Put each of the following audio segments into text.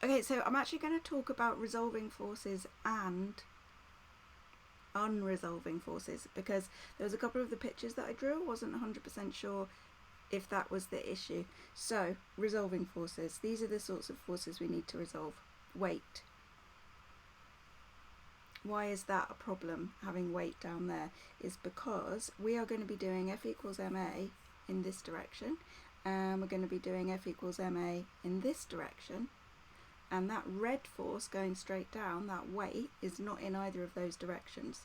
Okay, so I'm actually going to talk about resolving forces and unresolving forces, because there was a couple of the pictures that I drew, I wasn't 100% sure if that was the issue. So, resolving forces. These are the sorts of forces we need to resolve. Weight. Why is that a problem, having weight down there? Is because we are going to be doing F equals ma in this direction, and we're going to be doing F equals ma in this direction, and that red force going straight down, that weight, is not in either of those directions.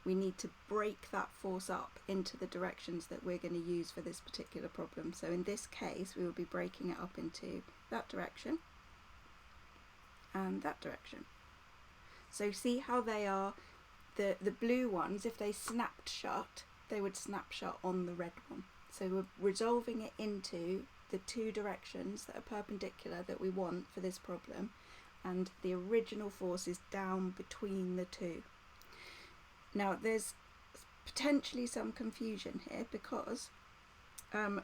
We need to break that force up into the directions that we're going to use for this particular problem. So in this case, we will be breaking it up into that direction and that direction. So see how they are, the blue ones, if they snapped shut, they would snap shut on the red one. So we're resolving it into the two directions that are perpendicular that we want for this problem, and the original force is down between the two. Now there's potentially some confusion here, because I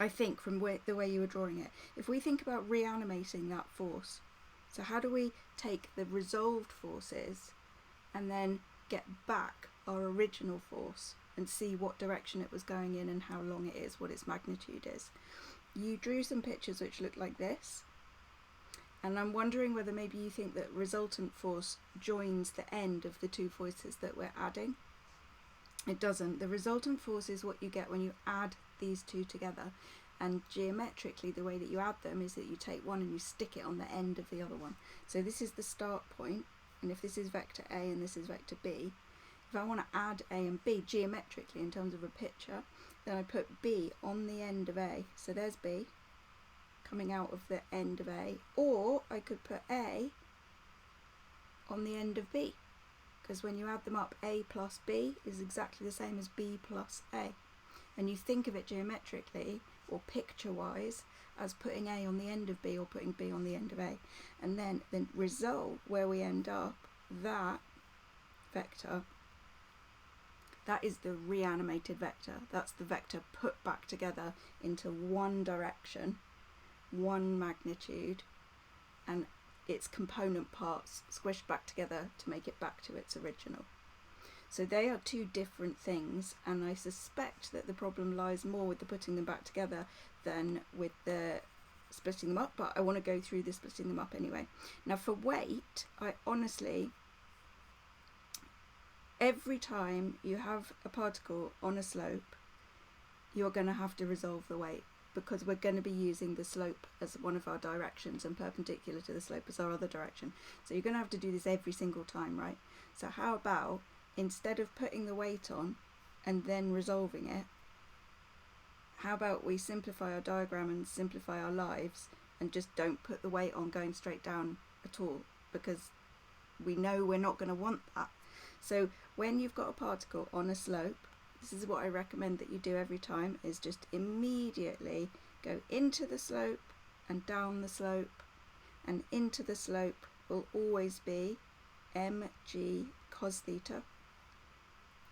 think from the way you were drawing it, if we think about reanimating that force, so how do we take the resolved forces and then get back our original force and see what direction it was going in and how long it is, what its magnitude is? You drew some pictures which look like this, and I'm wondering whether maybe you think that resultant force joins the end of the two forces that we're adding. It doesn't. The resultant force is what you get when you add these two together, and geometrically the way that you add them is that you take one and you stick it on the end of the other one. So this is the start point, and if this is vector A and this is vector B, if I want to add A and B geometrically in terms of a picture, then I put B on the end of A. So there's B coming out of the end of A, or I could put A on the end of B, because when you add them up, A plus B is exactly the same as B plus A. And you think of it geometrically or picture wise as putting A on the end of B or putting B on the end of A, and then the result where we end up, that vector, that is the reanimated vector. That's the vector put back together into one direction, one magnitude, and its component parts squished back together to make it back to its original. So they are two different things, and I suspect that the problem lies more with the putting them back together than with the splitting them up, but I want to go through the splitting them up anyway. Now for weight, I honestly, every time you have a particle on a slope, you're going to have to resolve the weight, because we're going to be using the slope as one of our directions and perpendicular to the slope as our other direction. So you're going to have to do this every single time, right? So how about, instead of putting the weight on and then resolving it, how about we simplify our diagram and simplify our lives and just don't put the weight on going straight down at all, because we know we're not going to want that. So when you've got a particle on a slope, this is what I recommend that you do every time, is just immediately go into the slope and down the slope, and into the slope will always be mg cos theta,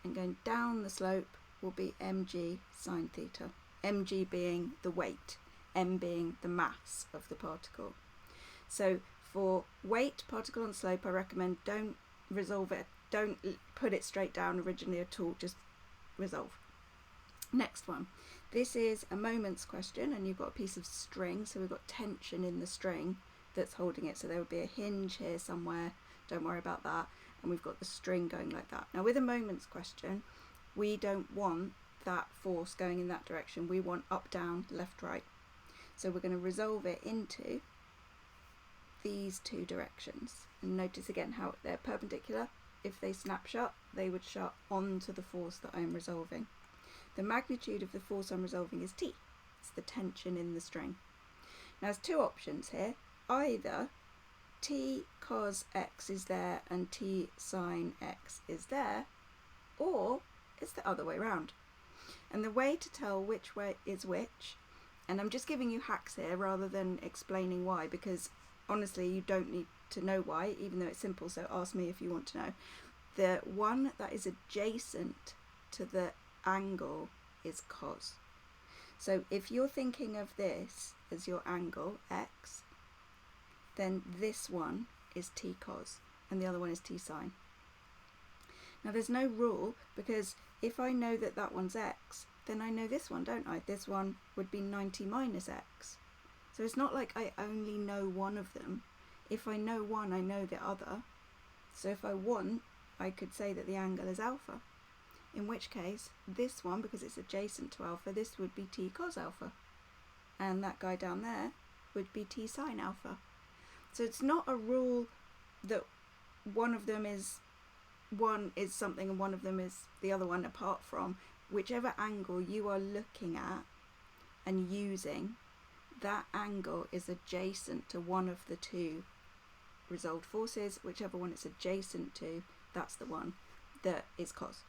and going down the slope will be mg sine theta, mg being the weight, m being the mass of the particle. So for weight, particle on slope, I recommend don't resolve it, don't put it straight down originally at all, just resolve. Next one, this is a moments question, and you've got a piece of string, so we've got tension in the string that's holding it, so there would be a hinge here somewhere, don't worry about that, and we've got the string going like that. Now with a moments question, we don't want that force going in that direction, we want up, down, left, right. So we're going to resolve it into these two directions, and notice again how they're perpendicular. If they snap shut, they would shut onto the force that I'm resolving. The magnitude of the force I'm resolving is T. It's the tension in the string. Now there's two options here. Either T cos x is there and T sine x is there, or it's the other way around. And the way to tell which way is which, and I'm just giving you hacks here rather than explaining why, because honestly you don't need to know why, even though it's simple, so ask me if you want to know. The one that is adjacent to the angle is cos. So if you're thinking of this as your angle, x, then this one is t cos and the other one is t sine. Now there's no rule, because if I know that that one's x, then I know this one, don't I? This one would be 90 minus x. So it's not like I only know one of them. If I know one, I know the other. So if I want, I could say that the angle is alpha. In which case, this one, because it's adjacent to alpha, this would be t cos alpha. And that guy down there would be t sine alpha. So it's not a rule that one is something and one of them is the other one, apart from whichever angle you are looking at and using, that angle is adjacent to one of the two resolved forces. Whichever one it's adjacent to, that's the one that is cos.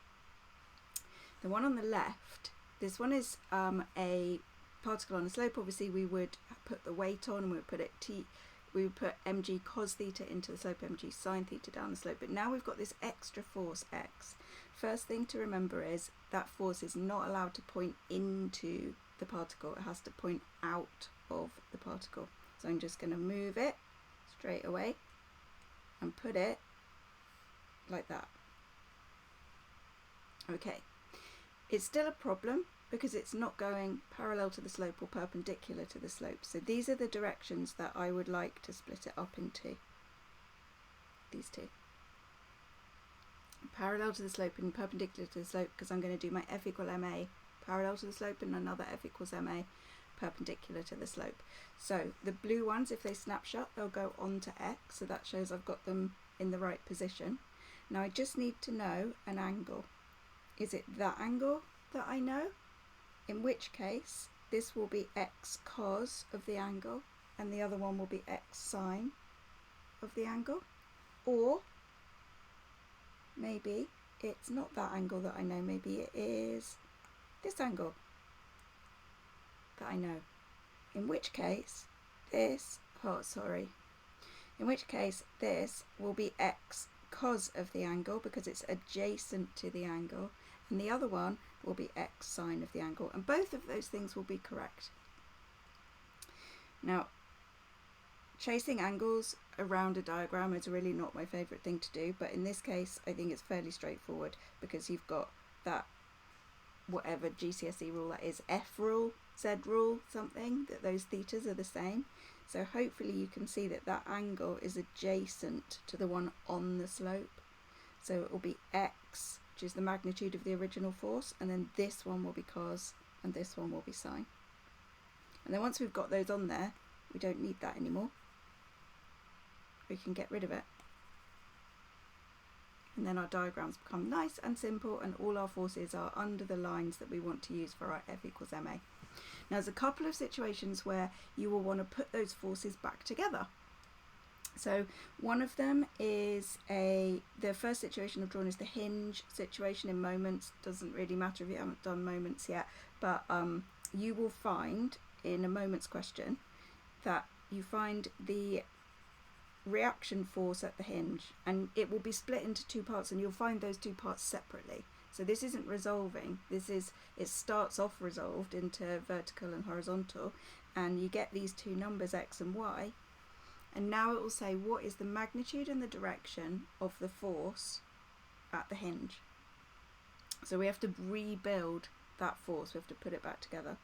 The one on the left, this one is a particle on a slope. Obviously we would put the weight on and we would put it we would put mg cos theta into the slope, mg sine theta down the slope. But now we've got this extra force x. First thing to remember is that force is not allowed to point into the particle. It has to point out of the particle. So I'm just going to move it straight away and put it like that. Okay. It's still a problem because it's not going parallel to the slope or perpendicular to the slope. So these are the directions that I would like to split it up into. These two. Parallel to the slope and perpendicular to the slope, because I'm going to do my f equal ma parallel to the slope and another f equals ma perpendicular to the slope. So the blue ones, if they snap shut, they'll go on to x. So that shows I've got them in the right position. Now I just need to know an angle. Is it that angle that I know? In which case, this will be x cos of the angle, and the other one will be x sine of the angle. Or maybe it's not that angle that I know, maybe it is this angle that I know. In which case, this will be x cos of the angle because it's adjacent to the angle, and the other one will be x sine of the angle, and both of those things will be correct. Now, chasing angles around a diagram is really not my favourite thing to do, but in this case I think it's fairly straightforward because you've got that whatever GCSE rule that is, F rule, Z rule, something, that those thetas are the same. So hopefully you can see that that angle is adjacent to the one on the slope. So it will be x, which is the magnitude of the original force, and then this one will be cos and this one will be sine. And then once we've got those on there, we don't need that anymore. We can get rid of it. And then our diagrams become nice and simple, and all our forces are under the lines that we want to use for our F equals ma. Now there's a couple of situations where you will want to put those forces back together. So one of them is the first situation I've drawn is the hinge situation in moments. Doesn't really matter if you haven't done moments yet, but you will find in a moments question that you find the reaction force at the hinge, and it will be split into two parts, and you'll find those two parts separately. So this isn't resolving, it starts off resolved into vertical and horizontal, and you get these two numbers x and y, and now it will say what is the magnitude and the direction of the force at the hinge. So we have to rebuild that force, we have to put it back together.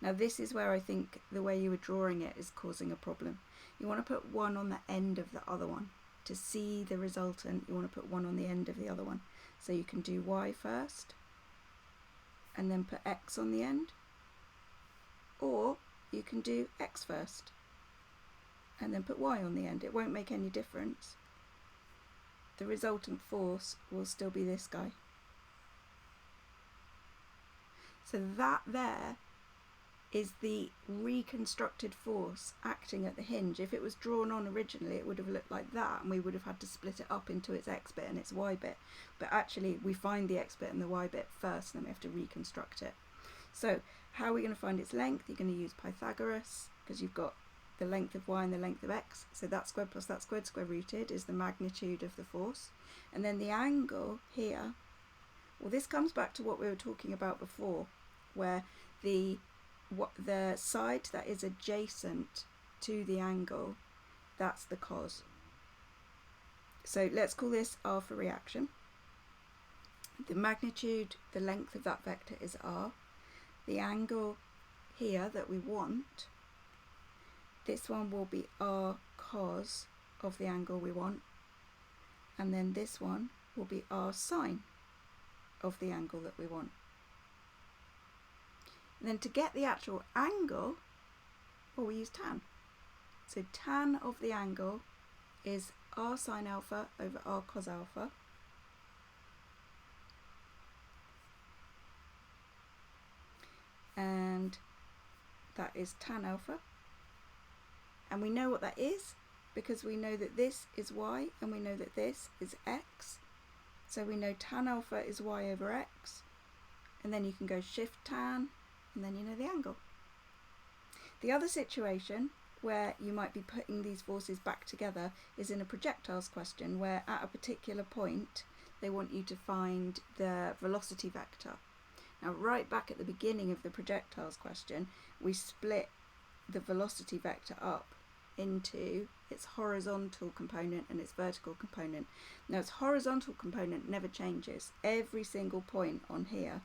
Now this is where I think the way you were drawing it is causing a problem. You want to put one on the end of the other one. To see the resultant, you want to put one on the end of the other one. So you can do y first, and then put x on the end. Or you can do x first, and then put y on the end. It won't make any difference. The resultant force will still be this guy. So that there is the reconstructed force acting at the hinge. If it was drawn on originally, it would have looked like that, and we would have had to split it up into its x bit and its y bit. But actually we find the x bit and the y bit first, and then we have to reconstruct it. So how are we going to find its length? You're going to use Pythagoras, because you've got the length of y and the length of x. So that squared plus that squared, square rooted, is the magnitude of the force. And then the angle here, well, this comes back to what we were talking about before, where the what the side that is adjacent to the angle, that's the cos. So let's call this r for reaction. The magnitude, the length of that vector is r. The angle here that we want, this one will be r cos of the angle we want, and then this one will be r sine of the angle that we want. And then to get the actual angle, well, we use tan. So tan of the angle is r sine alpha over r cos alpha. And that is tan alpha. And we know what that is because we know that this is y and we know that this is x. So we know tan alpha is y over x. And then you can go shift tan, and then you know the angle. The other situation where you might be putting these forces back together is in a projectiles question, where at a particular point they want you to find the velocity vector. Now, right back at the beginning of the projectiles question, we split the velocity vector up into its horizontal component and its vertical component. Now, its horizontal component never changes. Every single point on here,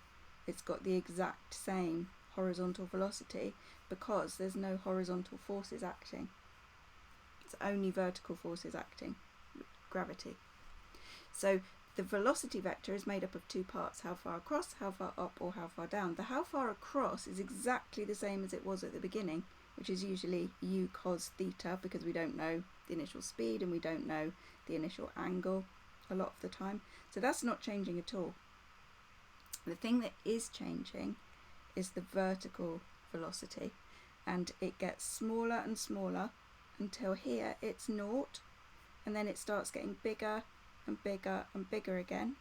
it's got the exact same horizontal velocity because there's no horizontal forces acting. It's only vertical forces acting, gravity. So the velocity vector is made up of two parts, how far across, how far up, or how far down. The how far across is exactly the same as it was at the beginning, which is usually u cos theta, because we don't know the initial speed and we don't know the initial angle a lot of the time. So that's not changing at all. The thing that is changing is the vertical velocity, and it gets smaller and smaller until here it's naught, and then it starts getting bigger and bigger and bigger again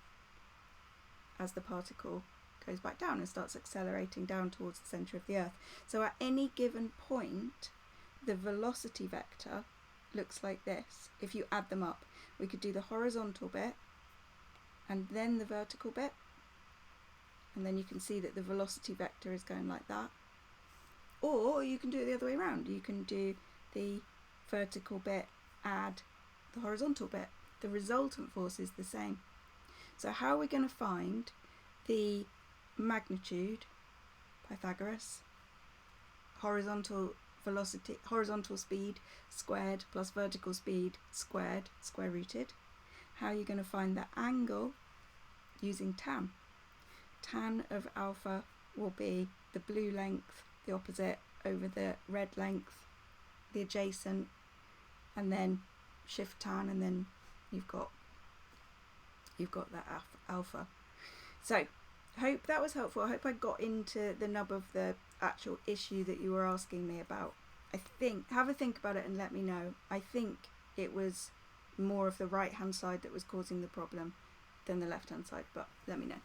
as the particle goes back down and starts accelerating down towards the centre of the Earth. So at any given point, the velocity vector looks like this. If you add them up, we could do the horizontal bit and then the vertical bit, and then you can see that the velocity vector is going like that. Or you can do it the other way around. You can do the vertical bit, add the horizontal bit. The resultant force is the same. So how are we going to find the magnitude? Pythagoras. Horizontal velocity, horizontal speed squared plus vertical speed squared, square rooted. How are you going to find the angle? Using tan. Tan of alpha will be the blue length, the opposite, over the red length, the adjacent, and then shift tan, and then you've got that alpha. So hope that was helpful. I hope I got into the nub of the actual issue that you were asking me about. I think, have a think about it and let me know. I think it was more of the right hand side that was causing the problem than the left hand side, but let me know.